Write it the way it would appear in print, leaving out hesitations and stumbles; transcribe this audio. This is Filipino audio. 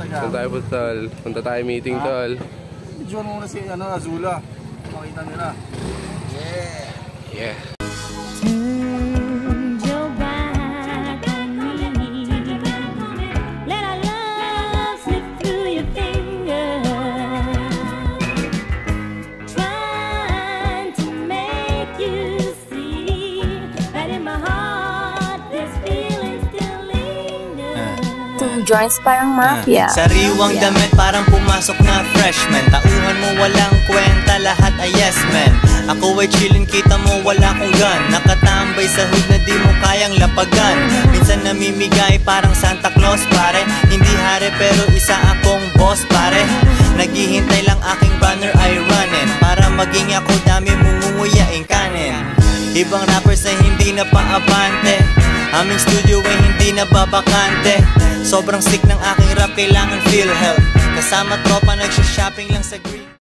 Saan tayo po, tol? Punta tayo meeting, tol. Diyon muna si Azula. Makita nila. Yeah. Joints parang mafia. Sariwang damit parang pumasok na freshman. Tauhan mo walang kwenta, lahat ay yes man. Ako ay chillin, kita mo wala kong gun. Nakatambay sa hood na di mo kayang lapagan. Minsan namimigay parang Santa Claus pare. Hindi hari pero isa akong boss pare. Naghihintay lang aking banner ay running. Para maging ako dami mumumuyaing kanin. Ibang rappers ay hindi na paabante. Aming studio ay hindi na babakante. Sobrang sick ng aking rap, kailangan feel help. Kasama tropa, nagsha-shopping lang sa green.